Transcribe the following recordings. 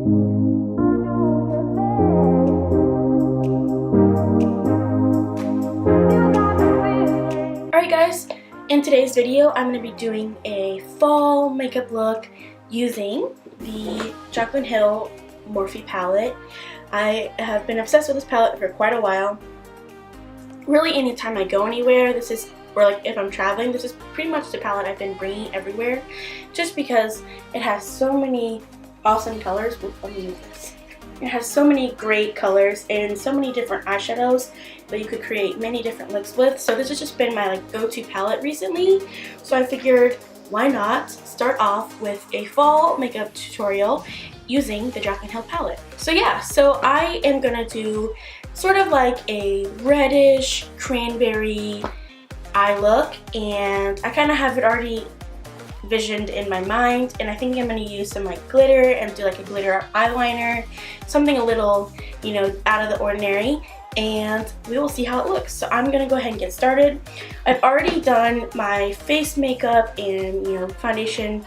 Alright guys, in today's video I'm going to be doing a fall makeup look using the Jaclyn Hill Morphe palette. I have been obsessed with this palette for quite a while. Really, anytime I go anywhere, or like if I'm traveling, this is pretty much the palette I've been bringing everywhere, just because it has so many awesome colors. Let me use this. It has so many great colors and so many different eyeshadows that you could create many different looks with. So this has just been my go-to palette recently. So I figured, why not start off with a fall makeup tutorial using the Jaclyn Hill palette. So yeah, so I am gonna do sort of like a reddish cranberry eye look, and I kind of have it already visioned in my mind, and I think I'm going to use some glitter and do a glitter eyeliner, something a little, out of the ordinary, and we will see how it looks. So I'm going to go ahead and get started. I've already done my face makeup and foundation,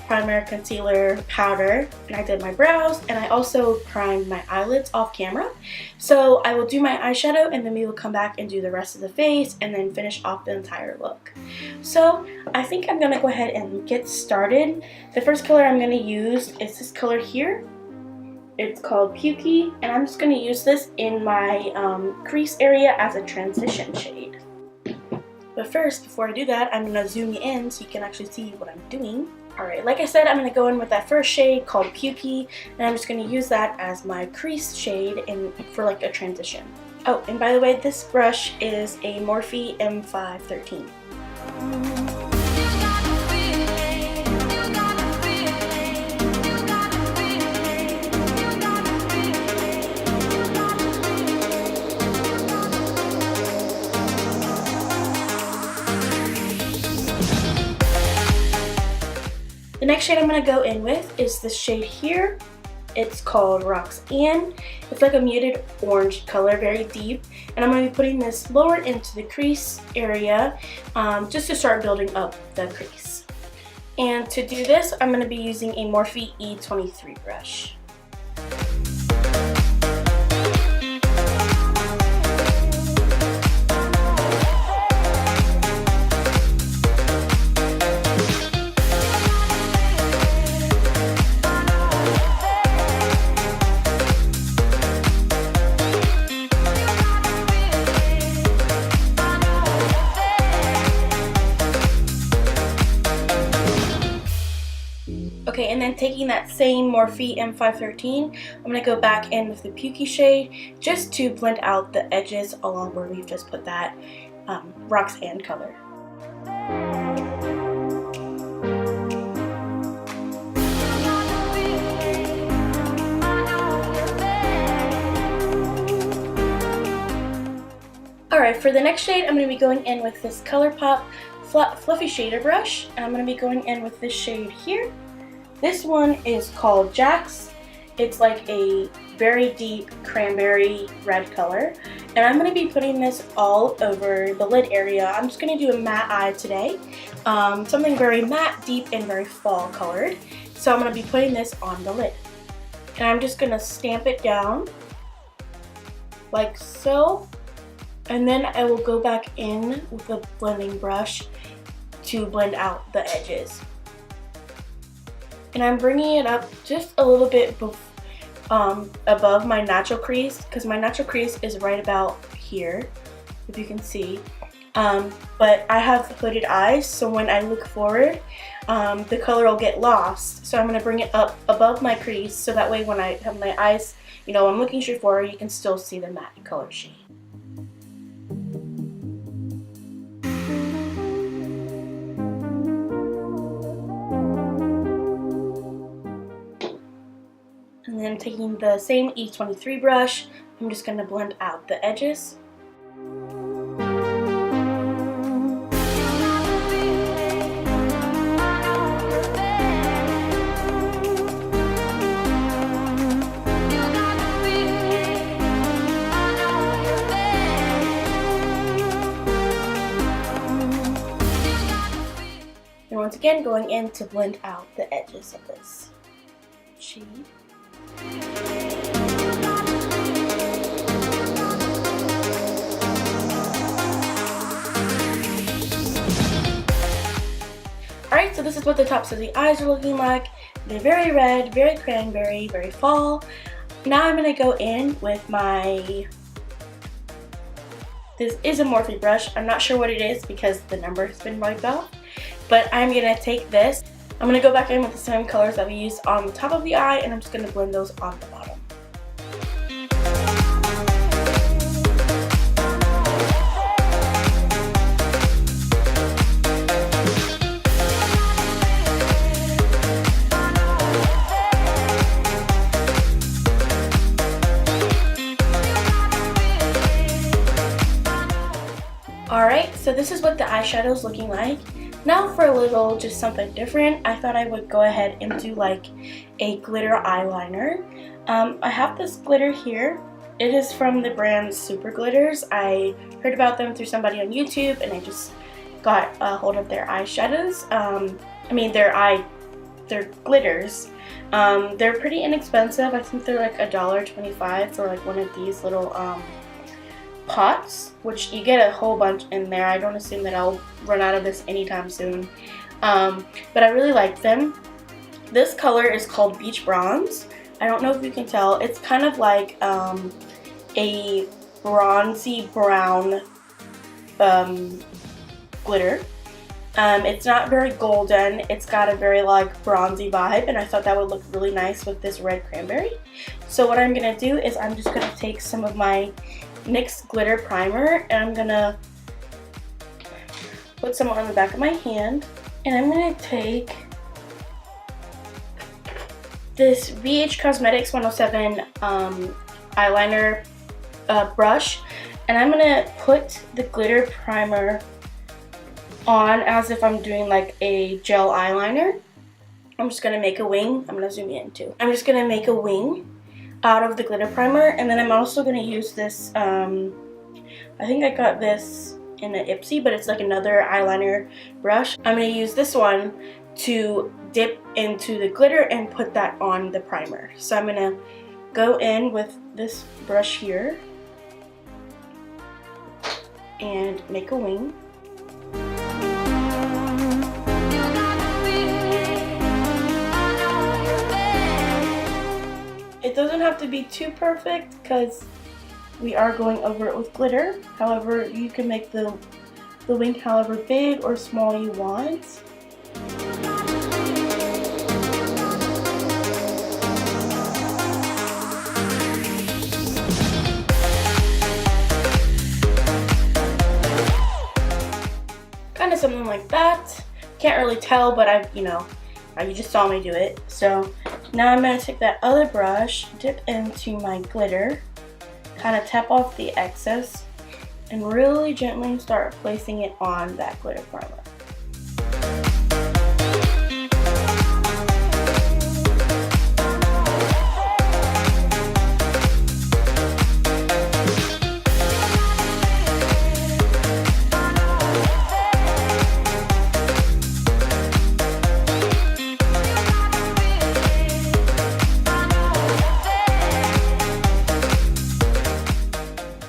primer, concealer, powder, and I did my brows, and I also primed my eyelids off camera. So I will do my eyeshadow, and then we will come back and do the rest of the face and then finish off the entire look. So I think I'm gonna go ahead and get started. The first color I'm gonna use is this color here. It's called Pukey, and I'm just gonna use this in my crease area as a transition shade. But first, before I do that, I'm gonna zoom you in so you can actually see what I'm doing. Alright, like I said, I'm going to go in with that first shade called Pukey, and I'm just going to use that as my crease shade for a transition. Oh, and by the way, this brush is a Morphe M513. The next shade I'm going to go in with is this shade here. It's called Roxanne. It's like a muted orange color, very deep. And I'm going to be putting this lower into the crease area just to start building up the crease. And to do this, I'm going to be using a Morphe E23 brush. Okay, and then taking that same Morphe M513, I'm going to go back in with the Pukey shade just to blend out the edges along where we've just put that Roxanne color. Alright, for the next shade, I'm going to be going in with this ColourPop Fluffy Shader brush, and I'm going to be going in with this shade here. This one is called Jax. It's like a very deep cranberry red color, and I'm going to be putting this all over the lid area. I'm just going to do a matte eye today, something very matte, deep, and very fall colored. So I'm going to be putting this on the lid, and I'm just going to stamp it down like so, and then I will go back in with a blending brush to blend out the edges. And I'm bringing it up just a little bit above my natural crease, because my natural crease is right about here, if you can see. But I have hooded eyes, so when I look forward, the color will get lost. So I'm going to bring it up above my crease, so that way when I have my eyes, I'm looking straight forward, you can still see the matte color shade. And then taking the same E23 brush, I'm just going to blend out the edges. And once again, going in to blend out the edges of this shade. Alright, so this is what the tops of the eyes are looking like. They're very red, very cranberry, very fall. Now I'm going to go in with my, this is a Morphe brush. I'm not sure what it is because the number has been wiped off. But I'm going to take this. I'm going to go back in with the same colors that we used on the top of the eye, and I'm just going to blend those on the bottom. Alright, so this is what the eyeshadow is looking like. Now for a little, just something different, I thought I would go ahead and do like a glitter eyeliner. I have this glitter here. It is from the brand SuperGlitters. I heard about them through somebody on YouTube and I just got a hold of their eyeshadows. Their glitters. They're pretty inexpensive. I think they're like $1.25 for like one of these little pots, which you get a whole bunch in there. I don't assume that I'll run out of this anytime soon, but I really like them. This color is called Beach Bronze. I don't know if you can tell. It's kind of like a bronzy brown glitter. It's not very golden. It's got a very like bronzy vibe, and I thought that would look really nice with this red cranberry. So what I'm gonna do is I'm just gonna take some of my NYX glitter primer and I'm gonna put some on the back of my hand, and I'm gonna take this BH Cosmetics 107 eyeliner brush, and I'm gonna put the glitter primer on as if I'm doing like a gel eyeliner. I'm just gonna make a wing. I'm gonna zoom in too. I'm just gonna make a wing out of the glitter primer, and then I'm also going to use this, I think I got this in an Ipsy, but it's like another eyeliner brush. I'm going to use this one to dip into the glitter and put that on the primer. So I'm going to go in with this brush here and make a wing. It doesn't have to be too perfect because we are going over it with glitter. However, you can make the wing however big or small you want. Kind of something like that. Can't really tell, but you just saw me do it. So now I'm going to take that other brush, dip into my glitter, kind of tap off the excess, and really gently start placing it on that glitter primer.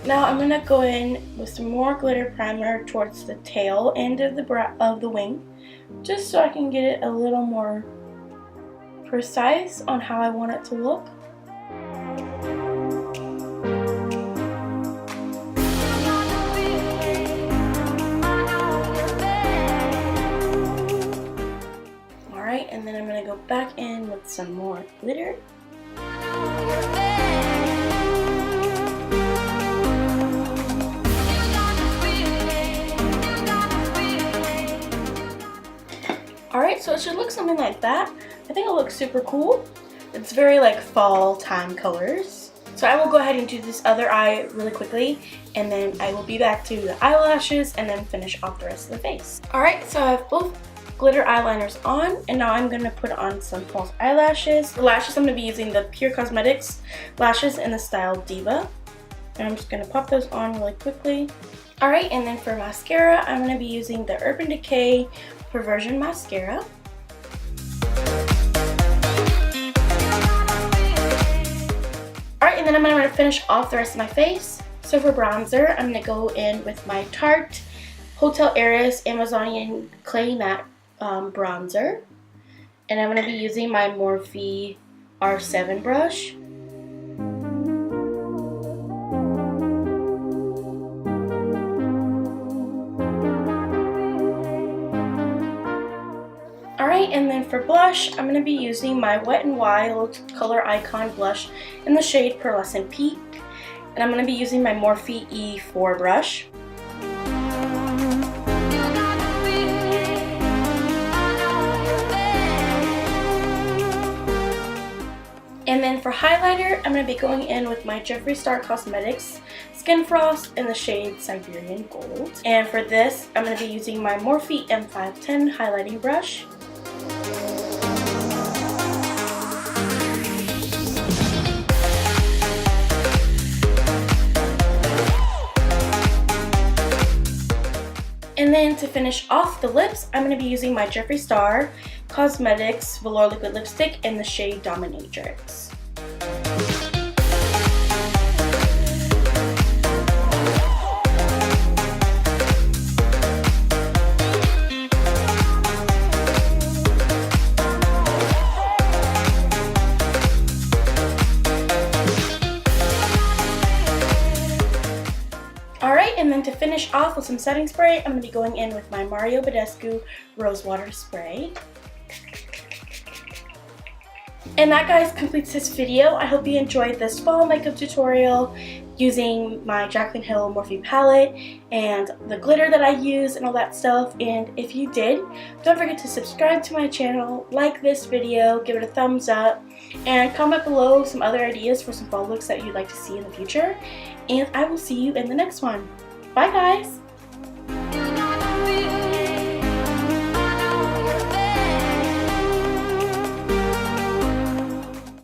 Now I'm going to go in with some more glitter primer towards the tail end of the wing, just so I can get it a little more precise on how I want it to look. Alright, and then I'm going to go back in with some more glitter. Alright, so it should look something like that. I think it looks super cool. It's very like fall time colors. So I will go ahead and do this other eye really quickly, and then I will be back to the eyelashes and then finish off the rest of the face. Alright, so I have both glitter eyeliners on, and now I'm going to put on some false eyelashes. The lashes I'm going to be using the Pure Cosmetics lashes in the style Diva. And I'm just going to pop those on really quickly. Alright, and then for mascara, I'm going to be using the Urban Decay Perversion mascara. then I'm going to finish off the rest of my face. So for bronzer, I'm going to go in with my Tarte Hotel Heiress Amazonian Clay Matte bronzer. And I'm going to be using my Morphe R7 brush. Alright, and then for blush, I'm going to be using my Wet n Wild Color Icon blush in the shade Pearlescent Peak. And I'm going to be using my Morphe E4 brush. And then for highlighter, I'm going to be going in with my Jeffree Star Cosmetics Skin Frost in the shade Siberian Gold. And for this, I'm going to be using my Morphe M510 highlighting brush. And then to finish off the lips, I'm going to be using my Jeffree Star Cosmetics Velour Liquid Lipstick in the shade Dominatrix. Alright, and then to finish off with some setting spray, I'm going to be going in with my Mario Badescu Rose Water Spray. And that, guys, completes this video. I hope you enjoyed this fall makeup tutorial using my Jaclyn Hill Morphe palette and the glitter that I use and all that stuff. And if you did, don't forget to subscribe to my channel, like this video, give it a thumbs up, and comment below some other ideas for some fall looks that you'd like to see in the future. And I will see you in the next one. Bye, guys!